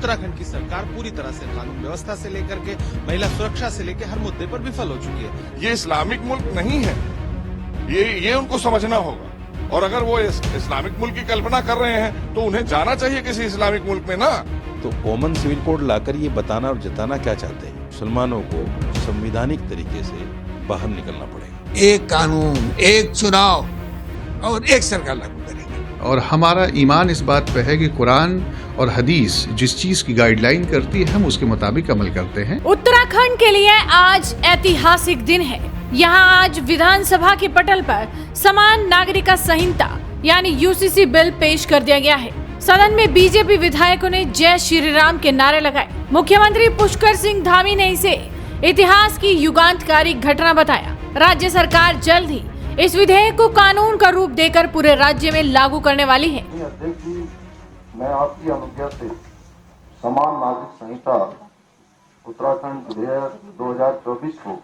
उत्तराखंड की सरकार पूरी तरह से कानून व्यवस्था से लेकर के महिला सुरक्षा से लेकर हर मुद्दे पर विफल हो चुकी है। ये इस्लामिक मुल्क नहीं है, ये उनको समझना होगा। और अगर वो इस्लामिक मुल्क की कल्पना कर रहे हैं तो उन्हें जाना चाहिए किसी इस्लामिक मुल्क में ना। तो कॉमन सिविल कोड लाकर ये बताना और जताना क्या चाहते हैं, मुसलमानों को संवैधानिक तरीके से बाहर निकलना पड़ेगा। एक कानून, एक चुनाव और एक सरकार लागू करेंगे। और हमारा ईमान इस बात पे है कि कुरान और हदीस जिस चीज की गाइडलाइन करती है हम उसके मुताबिक अमल करते हैं। उत्तराखंड के लिए आज ऐतिहासिक दिन है। यहाँ आज विधानसभा के पटल पर समान नागरिकता संहिता यानी यूसीसी बिल पेश कर दिया गया है। सदन में बीजेपी विधायकों ने जय श्री राम के नारे लगाए। मुख्यमंत्री पुष्कर सिंह धामी ने इसे इतिहास की युगांतकारी घटना बताया। राज्य सरकार जल्द ही इस विधेयक को कानून का रूप देकर पूरे राज्य में लागू करने वाली है। अध्यक्ष जी, मैं आपकी अनुज्ञा से समान नागरिक संहिता उत्तराखंड विधेयक 2024 को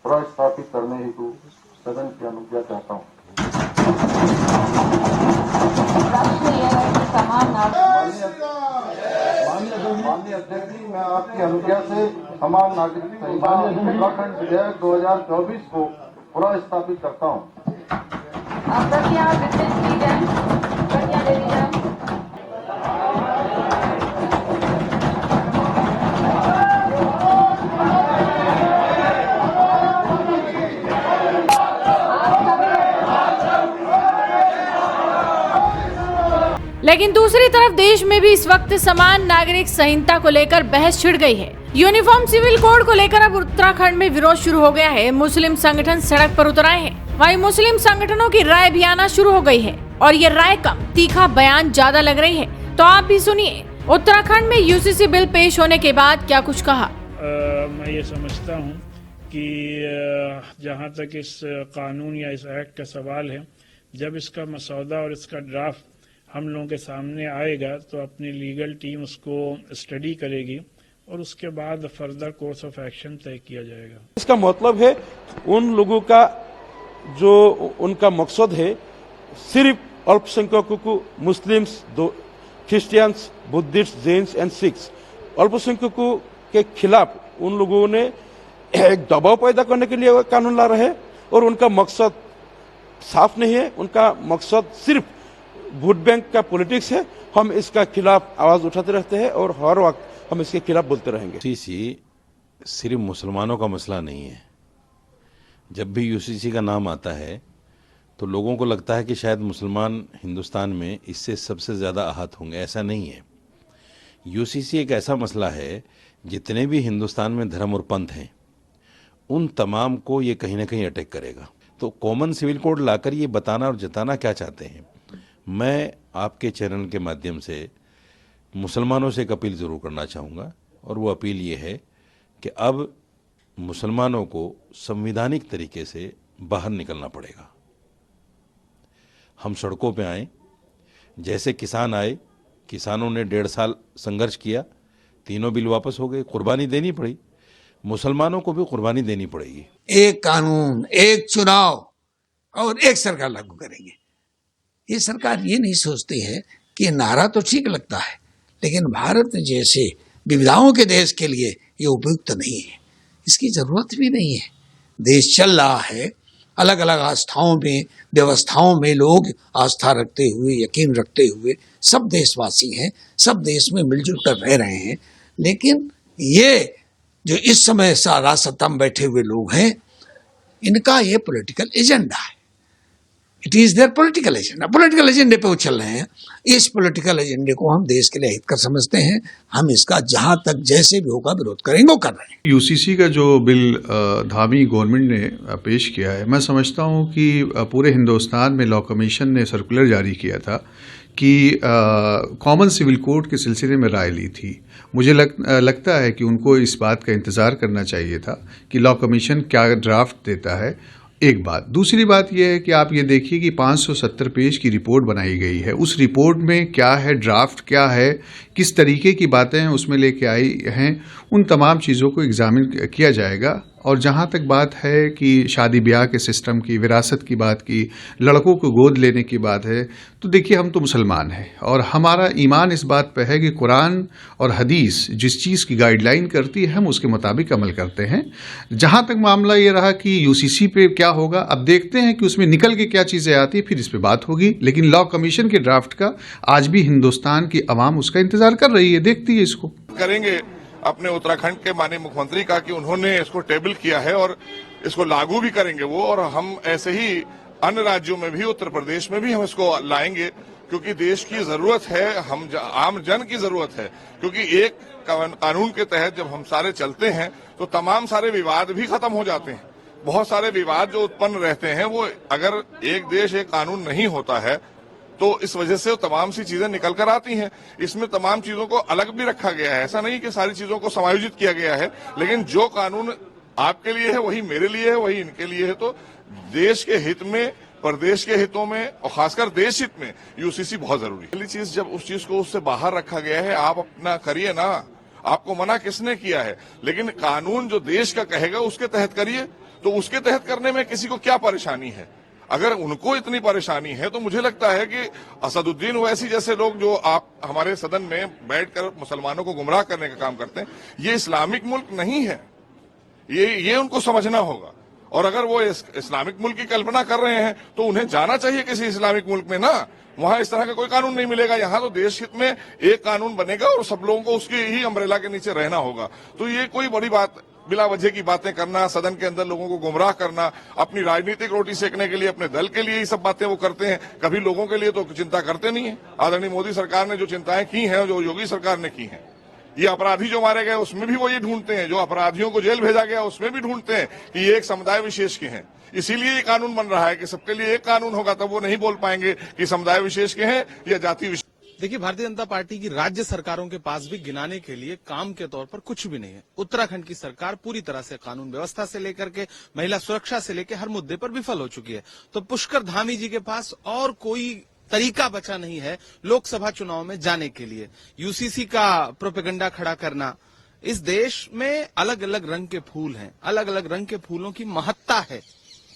प्रस्तावित करने हेतु सदन की अनुज्ञा चाहता हूँ। माननीय अध्यक्ष जी, मैं आपकी अनुज्ञा से समान नागरिक संहिता उत्तराखंड विधेयक 2024 को प्रस्तावित करता हूँ। लेकिन दूसरी तरफ देश में भी इस वक्त समान नागरिक संहिता को लेकर बहस छिड़ गई है। यूनिफॉर्म सिविल कोड को लेकर अब उत्तराखंड में विरोध शुरू हो गया है। मुस्लिम संगठन सड़क पर उतर आए हैं। वहीं मुस्लिम संगठनों की राय भी आना शुरू हो गई है और ये राय कम, तीखा बयान ज्यादा लग रही है। तो आप भी सुनिए उत्तराखंड में यूसीसी बिल पेश होने के बाद क्या कुछ कहा। मैं ये समझता हूँ कि जहाँ तक इस कानून या इस एक्ट का सवाल है, जब इसका मसौदा और इसका ड्राफ्ट हम लोगों के सामने आएगा तो अपनी लीगल टीम उसको स्टडी करेगी और उसके बाद फर्दर कोर्स ऑफ एक्शन तय किया जाएगा। इसका मतलब है उन लोगों का जो उनका मकसद है सिर्फ अल्पसंख्यकों को, Muslims, Christians, Buddhist, Jains and Sikhs, अल्पसंख्यकों के खिलाफ उन लोगों ने एक दबाव पैदा करने के लिए कानून ला रहे हैं और उनका मकसद साफ नहीं है। उनका मकसद सिर्फ वोट बैंक का पॉलिटिक्स है। हम इसका खिलाफ आवाज उठाते रहते हैं और हर वक्त हम इसके खिलाफ बोलते रहेंगे। यूसीसी सिर्फ मुसलमानों का मसला नहीं है। जब भी यूसीसी का नाम आता है तो लोगों को लगता है कि शायद मुसलमान हिंदुस्तान में इससे सबसे ज़्यादा आहत होंगे। ऐसा नहीं है। यूसीसी एक ऐसा मसला है, जितने भी हिंदुस्तान में धर्म और पंथ हैं उन तमाम को ये कहीं ना कहीं अटैक करेगा। तो कॉमन सिविल कोड लाकर ये बताना और जताना क्या चाहते हैं, मैं आपके चैनल के माध्यम से मुसलमानों से एक अपील ज़रूर करना चाहूँगा और वो अपील ये है कि अब मुसलमानों को संवैधानिक तरीके से बाहर निकलना पड़ेगा। हम सड़कों पे आए, जैसे किसान आए, किसानों ने 1.5 साल संघर्ष किया, तीनों बिल वापस हो गए, कुर्बानी देनी पड़ी। मुसलमानों को भी कुर्बानी देनी पड़ेगी। एक कानून, एक चुनाव और एक सरकार लागू करेंगे। ये सरकार ये नहीं सोचती है कि नारा तो ठीक लगता है लेकिन भारत जैसे विविधताओं के देश के लिए ये उपयुक्त नहीं है। इसकी जरूरत भी नहीं है। देश चल रहा है, अलग अलग आस्थाओं में, व्यवस्थाओं में लोग आस्था रखते हुए, यकीन रखते हुए सब देशवासी हैं, सब देश में मिलजुल कर रह रहे हैं। लेकिन ये जो इस समय सारा सत्ता में बैठे हुए लोग हैं, इनका ये पॉलिटिकल एजेंडा है। It is there political agenda. Political एजेंडे पे उछल रहे हैं। इस पॉलिटिकल एजेंडे को हम देश के लिए हितकर समझते हैं। हम इसका जहां तक जैसे भी होगा विरोध करेंगे, वो कर रहे हैं। यूसीसी का जो बिल धामी गवर्नमेंट ने पेश किया है, मैं समझता हूं कि पूरे हिंदुस्तान में लॉ कमीशन ने सर्कुलर जारी किया था कि कॉमन सिविल कोड के सिलसिले में राय ली थी। मुझे लगता है कि उनको इस बात का इंतज़ार करना चाहिए था कि लॉ कमीशन क्या ड्राफ्ट देता है। एक बात। दूसरी बात यह है कि आप ये देखिए कि 570 पेज की रिपोर्ट बनाई गई है। उस रिपोर्ट में क्या है, ड्राफ्ट क्या है, किस तरीके की बातें उसमें लेके आई हैं, उन तमाम चीज़ों को एग्जामिन किया जाएगा और जहाँ तक बात है कि शादी ब्याह के सिस्टम की, विरासत की बात की, लड़कों को गोद लेने की बात है, तो देखिए हम तो मुसलमान हैं और हमारा ईमान इस बात पे है कि कुरान और हदीस जिस चीज़ की गाइडलाइन करती है हम उसके मुताबिक अमल करते हैं। जहाँ तक मामला ये रहा कि यूसीसी पे क्या होगा, अब देखते हैं कि उसमें निकल के क्या चीज़ें आती है, फिर इस पर बात होगी। लेकिन लॉ कमीशन के ड्राफ्ट का आज भी हिंदुस्तान की आवाम उसका इंतजार कर रही है, देखती है इसको। करेंगे अपने उत्तराखंड के माननीय मुख्यमंत्री का कि उन्होंने इसको टेबल किया है और इसको लागू भी करेंगे वो, और हम ऐसे ही अन्य राज्यों में भी, उत्तर प्रदेश में भी हम इसको लाएंगे, क्योंकि देश की जरूरत है, हम आम जन की जरूरत है। क्योंकि एक कानून के तहत जब हम सारे चलते हैं तो तमाम सारे विवाद भी खत्म हो जाते हैं। बहुत सारे विवाद जो उत्पन्न रहते हैं वो, अगर एक देश एक कानून नहीं होता है तो इस वजह से तमाम सी चीजें निकल कर आती हैं। इसमें तमाम चीजों को अलग भी रखा गया है, ऐसा नहीं कि सारी चीजों को समायोजित किया गया है, लेकिन जो कानून आपके लिए है वही मेरे लिए है, वही इनके लिए है। तो देश के हित में, प्रदेश के हितों में और खासकर देश हित में यूसीसी बहुत जरूरी है। पहली चीज, जब उस चीज को उससे बाहर रखा गया है, आप अपना करिए ना, आपको मना किसने किया है, लेकिन कानून जो देश का कहेगा उसके तहत करिए। तो उसके तहत करने में किसी को क्या परेशानी है? अगर उनको इतनी परेशानी है तो मुझे लगता है कि असदुद्दीन ओवैसी जैसे लोग जो आप हमारे सदन में बैठकर मुसलमानों को गुमराह करने का काम करते हैं, ये इस्लामिक मुल्क नहीं है, ये उनको समझना होगा। और अगर वो इस्लामिक मुल्क की कल्पना कर रहे हैं तो उन्हें जाना चाहिए किसी इस्लामिक मुल्क में ना, वहां इस तरह का कोई कानून नहीं मिलेगा। यहाँ तो देश हित में एक कानून बनेगा और सब लोगों को उसकी ही अम्ब्रेला के नीचे रहना होगा। तो ये कोई बड़ी बात, बिला वजह की बातें करना, सदन के अंदर लोगों को गुमराह करना, अपनी राजनीतिक रोटी सेकने के लिए, अपने दल के लिए ये सब बातें वो करते हैं, कभी लोगों के लिए तो चिंता करते नहीं है। आदरणीय मोदी सरकार ने जो चिंताएं की हैं, जो योगी सरकार ने की हैं, ये अपराधी जो मारे गए उसमें भी वो ये ढूंढते हैं, जो अपराधियों को जेल भेजा गया उसमें भी ढूंढते हैं कि ये एक समुदाय विशेष के हैं। इसीलिए ये कानून बन रहा है कि सबके लिए एक कानून होगा, तब वो नहीं बोल पाएंगे कि समुदाय विशेष के हैं या जाति विशेष। देखिए, भारतीय जनता पार्टी की राज्य सरकारों के पास भी गिनाने के लिए काम के तौर पर कुछ भी नहीं है। उत्तराखंड की सरकार पूरी तरह से कानून व्यवस्था से लेकर के महिला सुरक्षा से लेकर हर मुद्दे पर विफल हो चुकी है। तो पुष्कर धामी जी के पास और कोई तरीका बचा नहीं है लोकसभा चुनाव में जाने के लिए। यूसीसी का प्रोपेगेंडा खड़ा करना, इस देश में अलग अलग रंग के फूल हैं, अलग अलग रंग के फूलों की महत्ता है।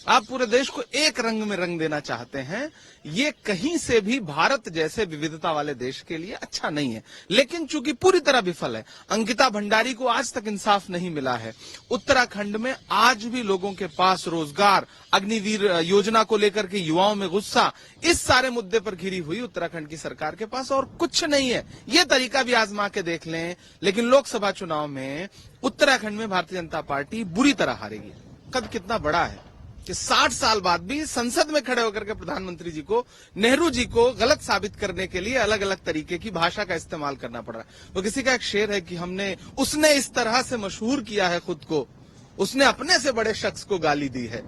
आप पूरे देश को एक रंग में रंग देना चाहते हैं, ये कहीं से भी भारत जैसे विविधता वाले देश के लिए अच्छा नहीं है। लेकिन चूंकि पूरी तरह विफल है, अंकिता भंडारी को आज तक इंसाफ नहीं मिला है। उत्तराखंड में आज भी लोगों के पास रोजगार, अग्निवीर योजना को लेकर के युवाओं में गुस्सा, इस सारे मुद्दे पर घिरी हुई उत्तराखंड की सरकार के पास और कुछ नहीं है। ये तरीका भी आजमा के देख लें, लेकिन लोकसभा चुनाव में उत्तराखंड में भारतीय जनता पार्टी बुरी तरह हारेगी। कद कितना बड़ा है कि 60 साल बाद भी संसद में खड़े होकर के प्रधानमंत्री जी को, नेहरू जी को गलत साबित करने के लिए अलग अलग तरीके की भाषा का इस्तेमाल करना पड़ रहा है। वो किसी का एक शेर है कि उसने इस तरह से मशहूर किया है खुद को, उसने अपने से बड़े शख्स को गाली दी है।